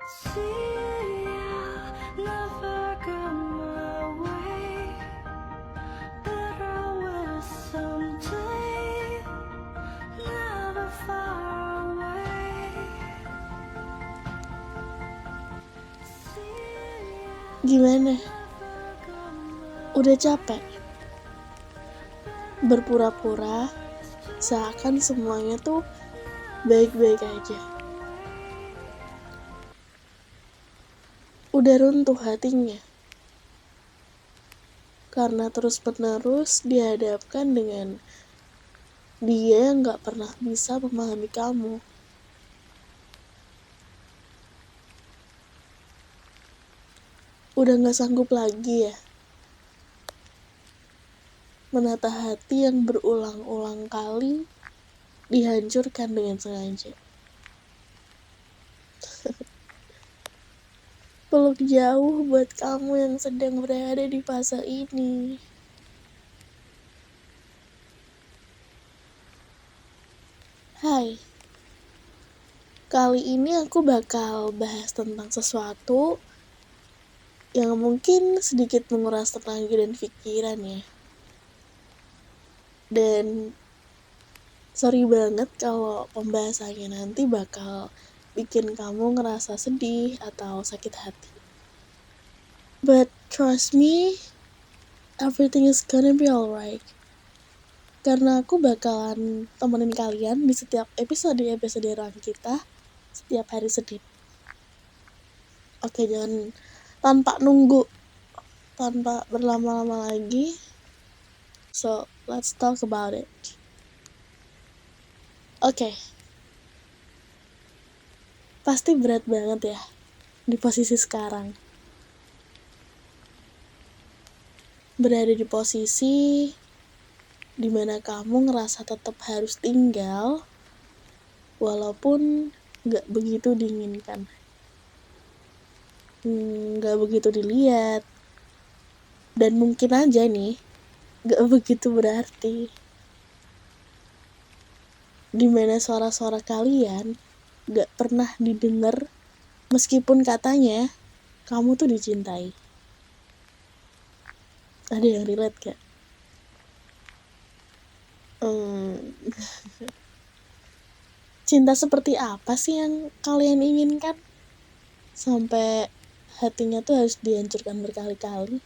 See, I'll never go my way, but I will someday, never far away. See, I'll Gimana? never go my Udah capek? Berpura-pura seakan semuanya tuh baik-baik aja. Udah runtuh hatinya karena terus-menerus dihadapkan dengan dia yang gak pernah bisa memahami kamu. Udah gak sanggup lagi ya menata hati yang berulang-ulang kali dihancurkan dengan sengaja. Peluk jauh buat kamu yang sedang berada di fase ini. Hai, kali ini aku bakal bahas tentang sesuatu yang mungkin sedikit menguras tenaga dan pikiran ya. Dan sorry banget kalau pembahasannya nanti bakal bikin kamu ngerasa sedih atau sakit hati. But trust me, everything is gonna be alright. Karena aku bakalan temenin kalian di setiap episode rang kita setiap hari Senin. Oke, jangan tanpa berlama-lama lagi. So, let's talk about it. Oke. Pasti berat banget ya di posisi sekarang. Berada di posisi dimana kamu ngerasa tetap harus tinggal walaupun gak begitu diinginkan. Gak begitu dilihat. Dan mungkin aja nih gak begitu berarti. Dimana suara-suara kalian gak pernah didengar meskipun katanya kamu tuh dicintai. Ada yang relate gak? Cinta seperti apa sih yang kalian inginkan? Sampai hatinya tuh harus dihancurkan berkali-kali.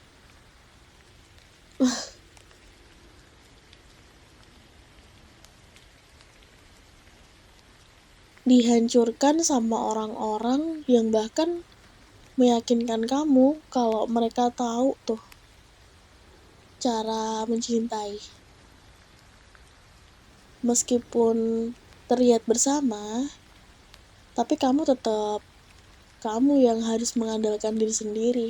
Dihancurkan sama orang-orang yang bahkan meyakinkan kamu kalau mereka tahu tuh cara mencintai. Meskipun terlihat bersama, tapi kamu tetap kamu yang harus mengandalkan diri sendiri.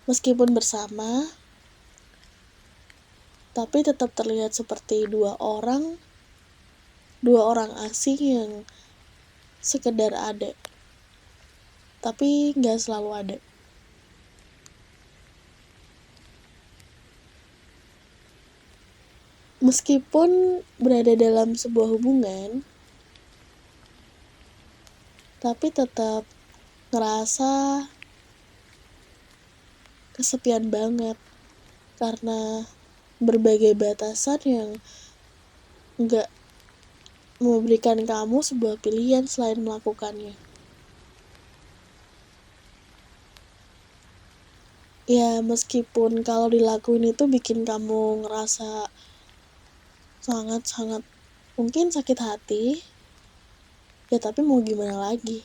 Meskipun bersama, tapi tetap terlihat seperti dua orang asing yang sekedar ada, tapi nggak selalu ada. Meskipun berada dalam sebuah hubungan, tapi tetap ngerasa kesepian banget karena berbagai batasan yang nggak memberikan kamu sebuah pilihan selain melakukannya. Ya, meskipun kalau dilakuin itu bikin kamu ngerasa sangat-sangat mungkin sakit hati, ya tapi mau gimana lagi.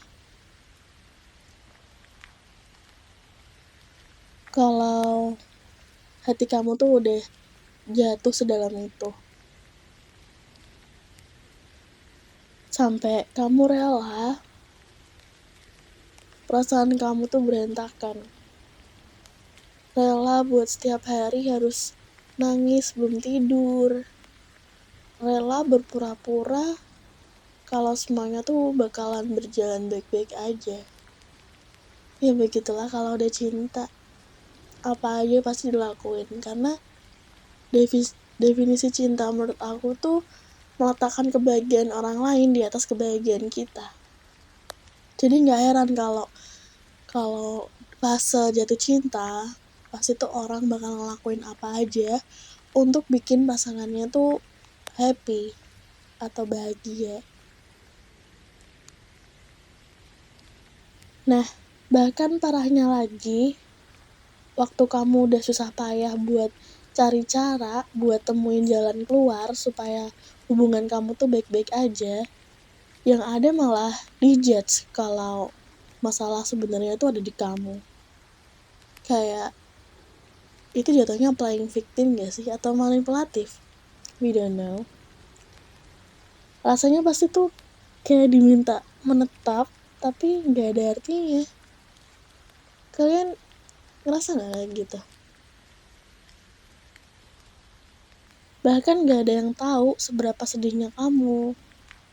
Kalau hati kamu tuh udah jatuh sedalam itu, sampai kamu rela perasaan kamu tuh berantakan, rela buat setiap hari harus nangis sebelum tidur, rela berpura-pura kalau semuanya tuh bakalan berjalan baik-baik aja. Ya begitulah kalau udah cinta, apa aja pasti dilakuin, karena definisi cinta menurut aku tuh meletakkan kebahagiaan orang lain di atas kebahagiaan kita. Jadi nggak heran kalau fase jatuh cinta, pasti tuh orang bakal ngelakuin apa aja untuk bikin pasangannya tuh happy atau bahagia. Nah, bahkan parahnya lagi, waktu kamu udah susah payah buat cari cara buat temuin jalan keluar supaya hubungan kamu tuh baik-baik aja, yang ada malah dijudge kalau masalah sebenarnya tuh ada di kamu. Kayak itu jatuhnya playing victim gak sih? Atau manipulatif? We don't know. Rasanya pasti tuh kayak diminta menetap, tapi gak ada artinya. Kalian ngerasa gak kayak gitu? Bahkan gak ada yang tahu seberapa sedihnya kamu.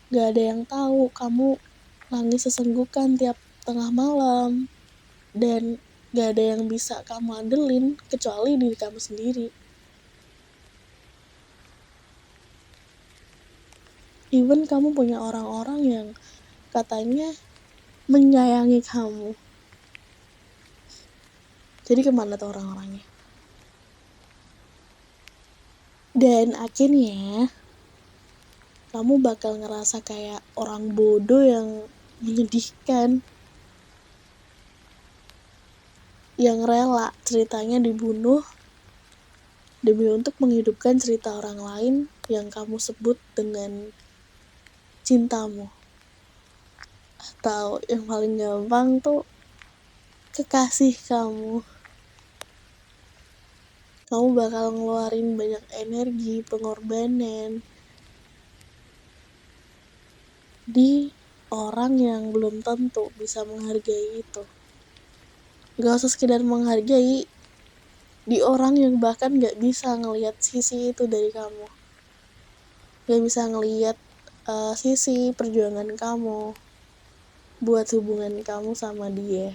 Gak ada yang tahu kamu nangis sesenggukan tiap tengah malam. Dan gak ada yang bisa kamu andelin kecuali diri kamu sendiri. Even kamu punya orang-orang yang katanya menyayangi kamu. Jadi kemana tuh orang-orangnya? Dan akhirnya kamu bakal ngerasa kayak orang bodoh yang menyedihkan, yang rela ceritanya dibunuh demi untuk menghidupkan cerita orang lain yang kamu sebut dengan cintamu. Atau yang paling gampang tuh kekasih kamu. Kamu bakal ngeluarin banyak energi, pengorbanan di orang yang belum tentu bisa menghargai itu. Gak usah sekedar menghargai, di orang yang bahkan gak bisa ngelihat sisi itu dari kamu. Gak bisa ngelihat sisi perjuangan kamu buat hubungan kamu sama dia.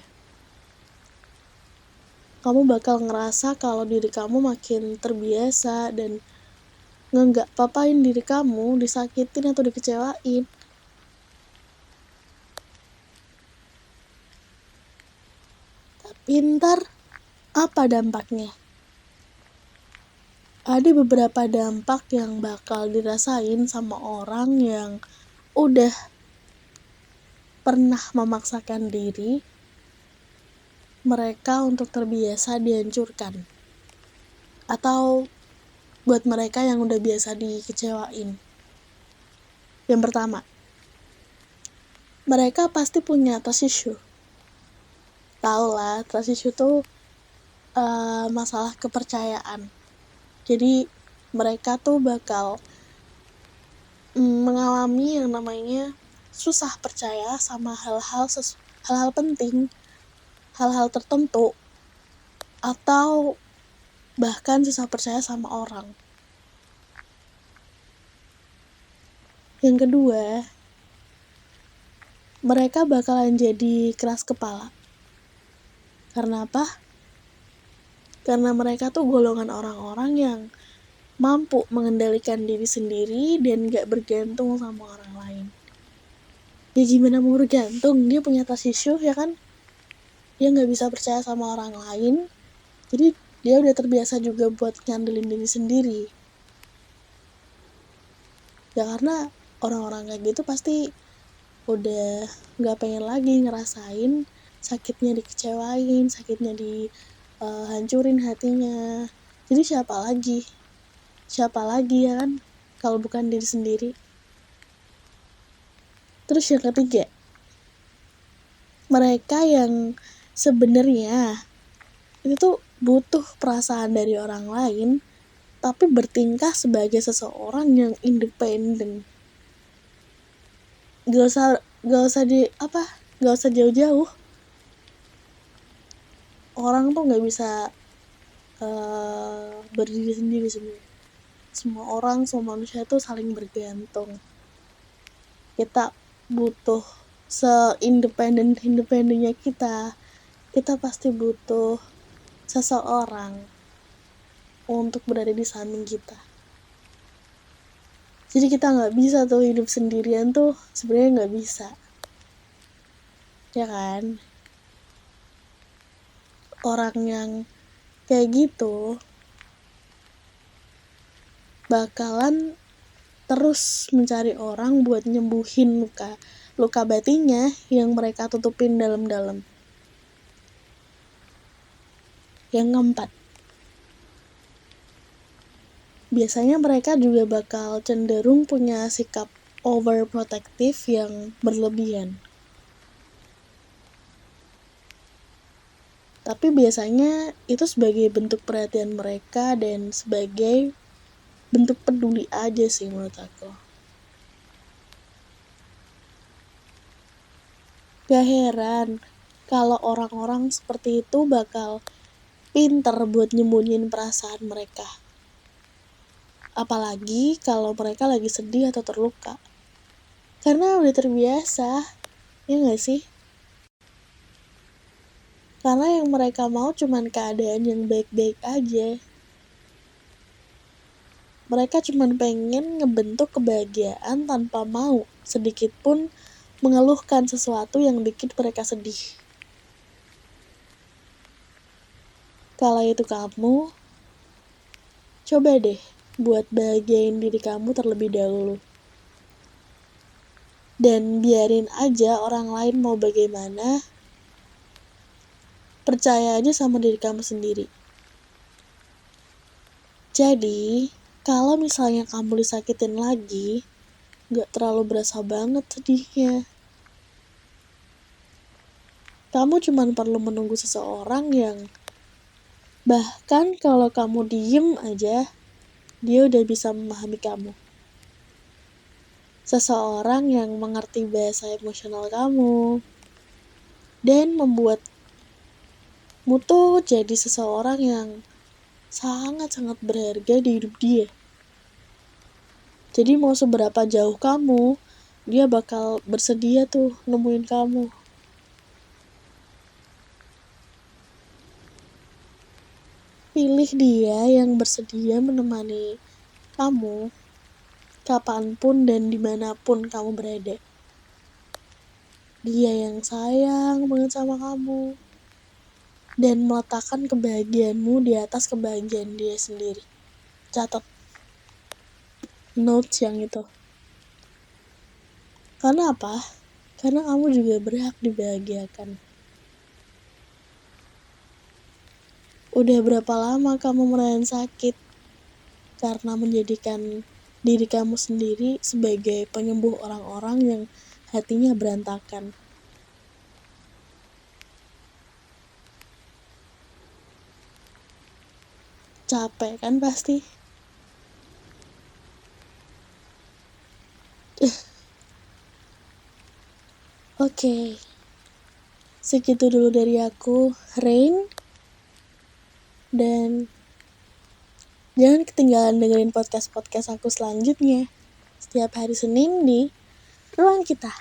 Kamu bakal ngerasa kalau diri kamu makin terbiasa dan nggak papain diri kamu disakitin atau dikecewain. Tapi ntar apa dampaknya? Ada beberapa dampak yang bakal dirasain sama orang yang udah pernah memaksakan diri mereka untuk terbiasa dihancurkan. Atau buat mereka yang udah biasa dikecewain. Yang pertama, mereka pasti punya trust issue. Tahu lah, trust issue tuh masalah kepercayaan. Jadi mereka tuh bakal mengalami yang namanya susah percaya sama hal-hal penting, hal-hal tertentu, atau bahkan susah percaya sama orang. Yang kedua, mereka bakalan jadi keras kepala. Karena apa? Karena mereka tuh golongan orang-orang yang mampu mengendalikan diri sendiri dan gak bergantung sama orang lain. Ya gimana mau bergantung? Dia punya trust issue ya kan? Dia gak bisa percaya sama orang lain. Jadi dia udah terbiasa juga buat ngandelin diri sendiri. Ya karena orang-orang kayak gitu pasti udah gak pengen lagi ngerasain sakitnya dikecewain, sakitnya dihancurin hatinya. Jadi siapa lagi ya kan kalau bukan diri sendiri. Terus yang ketiga, mereka yang sebenarnya itu tuh butuh perasaan dari orang lain tapi bertingkah sebagai seseorang yang independen. Gak usah jauh-jauh. Orang tuh nggak bisa berdiri sendiri sebenarnya. Semua orang, semua manusia tuh saling bergantung. Kita butuh seindependen-independennya kita pasti butuh seseorang untuk berada di samping kita. Jadi kita nggak bisa tuh hidup sendirian tuh, sebenarnya nggak bisa. ya kan? Orang yang kayak gitu bakalan terus mencari orang buat nyembuhin luka batinnya yang mereka tutupin dalam-dalam. Yang keempat, biasanya mereka juga bakal cenderung punya sikap overprotective yang berlebihan. Tapi biasanya itu sebagai bentuk perhatian mereka dan sebagai bentuk peduli aja sih menurut aku. Gak heran kalau orang-orang seperti itu bakal pinter buat nyembunyiin perasaan mereka. Apalagi kalau mereka lagi sedih atau terluka. Karena udah terbiasa, ya gak sih? Karena yang mereka mau cuman keadaan yang baik-baik aja. Mereka cuman pengen ngebentuk kebahagiaan tanpa mau sedikit pun mengeluhkan sesuatu yang bikin mereka sedih. Kalau itu kamu, coba deh buat bahagiain diri kamu terlebih dahulu. Dan biarin aja orang lain mau bagaimana, percaya aja sama diri kamu sendiri. Jadi, kalau misalnya kamu disakitin lagi, gak terlalu berasa banget sedihnya. Kamu cuma perlu menunggu seseorang yang bahkan kalau kamu diem aja, dia udah bisa memahami kamu. Seseorang yang mengerti bahasa emosional kamu dan membuatmu tuh jadi seseorang yang sangat-sangat berharga di hidup dia. Jadi mau seberapa jauh kamu, dia bakal bersedia tuh nemuin kamu. Pilih dia yang bersedia menemani kamu kapanpun dan dimanapun kamu berada. Dia yang sayang banget sama kamu dan meletakkan kebahagiaanmu di atas kebahagiaan dia sendiri. Catat notes yang itu. Karena apa? Karena kamu juga berhak dibahagiakan. Udah berapa lama kamu merasakan sakit karena menjadikan diri kamu sendiri sebagai penyembuh orang-orang yang hatinya berantakan. Capek kan pasti? Oke. Segitu dulu dari aku, Rain. Dan jangan ketinggalan dengerin podcast-podcast aku selanjutnya. Setiap hari Senin di Ruang Kita.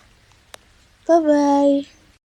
Bye-bye.